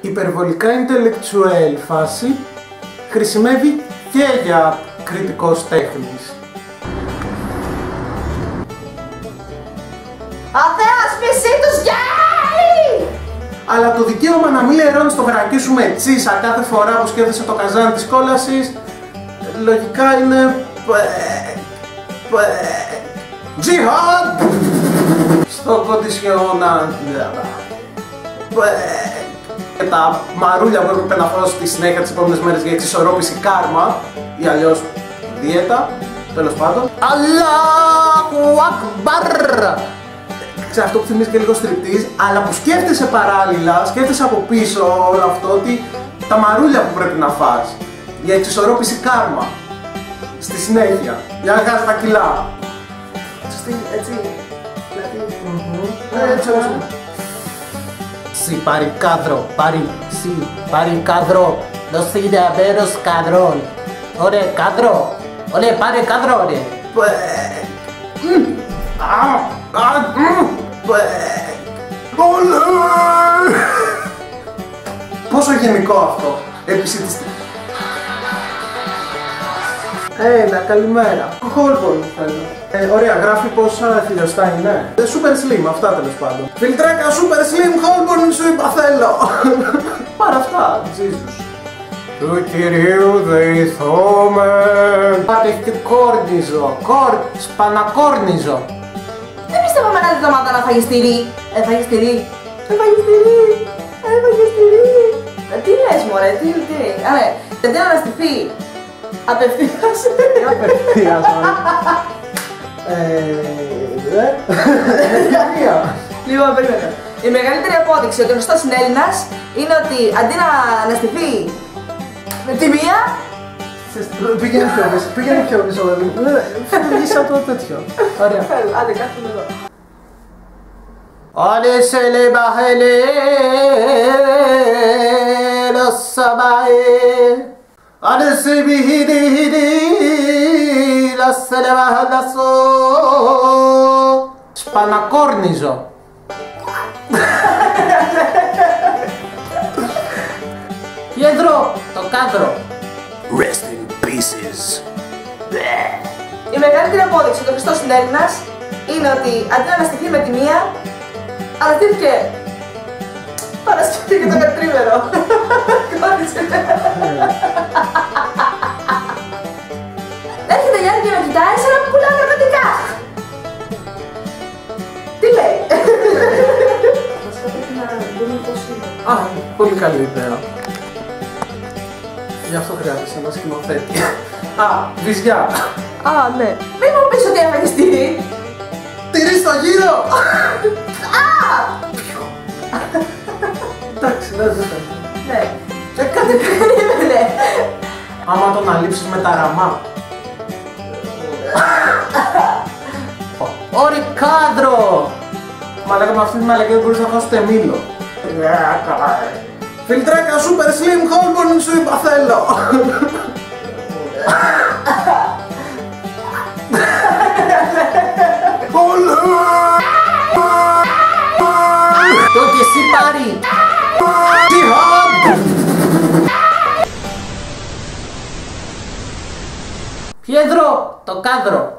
υπερβολικά intellectual φάση χρησιμεύει και για κριτικός τέχνης. Αθέασμηση τους γκέι! Αλλά το δικαίωμα να μην λερώνεις το βρακί σου με τσίσα κάθε φορά που σκέφτεσαι το καζάνι της κόλασης, λογικά είναι... Τζιχάντ! Στο κοντισιόνα... Και τα μαρούλια που έπρεπε να φάω στη συνέχεια τις επόμενες μέρες για εξισορρόπηση κάρμα ή αλλιώς δίαιτα, τέλος πάντων. Αλλάχου Ακμπαρ! Ξέρω, αυτό που θυμίζει και λίγο στριπτίζ, αλλά που σκέφτεσαι παράλληλα, σκέφτεσαι από πίσω όλο αυτό ότι τα μαρούλια που πρέπει να φας για εξισορρόπηση κάρμα στη συνέχεια, για να κάνεις τα κιλά. Έτσι, δηλαδή, έτσι όπως είναι. Si paricadro, paricadro, no sirve a veros cadrón. Ore, cadro, ore, pare cadro, ore. Πόσο γενικό αυτό, επισητιστικό. Έλα, καλημέρα. Χόλμπον θέλω. Ωραία, γράφει πόσα χιλιοστά είναι. Super slim, αυτά τέλος πάντων. Φιλτρέκα super slim, Χόλμπον σου είπα θέλω. Πάρα αυτά, Jesus. Του κυρίου δεηθώμε. Πατεχτικόρνιζο, σπανακόρνιζο. Δεν πιστεύω με κάθε εβδομάδα να φάγεις τυρί. Φάγεις τυρί. Τι λες μωρέ, τι. Άρα, δεν θέλω να στηθεί. Απευθείας. Λοιπόν, περίμενα. Η μεγαλύτερη απόδειξη ότι ο γνωστός είναι Έλληνας είναι ότι αντί να αναστηθεί με τη μία... Πήγαινε πιο πίσω, φύγεις από το τέτοιο. Ωραία. Άντε, κάθομαι εδώ. Όλε σε λε μπαχελέ lo sabae. Όλε σε μπιχιδι lo σελεβαχαλασό. Σπανακόρνιζο. Πιέντρο, το κάδρο. Rest in pieces. Η μεγαλύτερη απόδειξη ότι ο Χριστός είναι Έλληνας είναι ότι αντί να αναστηθεί με τη μία, αναστήθηκε Παρασκευή και το κατρίμερο. Έρχεται η άλλη και με κοιτάει σαν να μου πουλάει ναρκωτικά. Τι λέει? Βασικά πρέπει να δούμε πώς είναι. Α, πολύ καλή ιδέα. Γι' αυτό χρειάζεσαι ένα σκηνοθέτη. Α, βυζιά. Α, ναι. Μην μου πεις ότι έφαγες τυρί. Τυρί στο γύρο! Α! Εντάξει, δεν θα. Ναι. Κάτι περίμενε. Άμα τον αλείψεις με τα ραμά. Ωρε κάδρο! Μα λέγαμε αυτή τη μαλακή δεν μπορείς να φας ούτε μήλο. Φιλτρέκα super slim, Χόλμπον σου είπα θέλω. Το και εσύ πάρει. Πιέντρο, το κάδρο.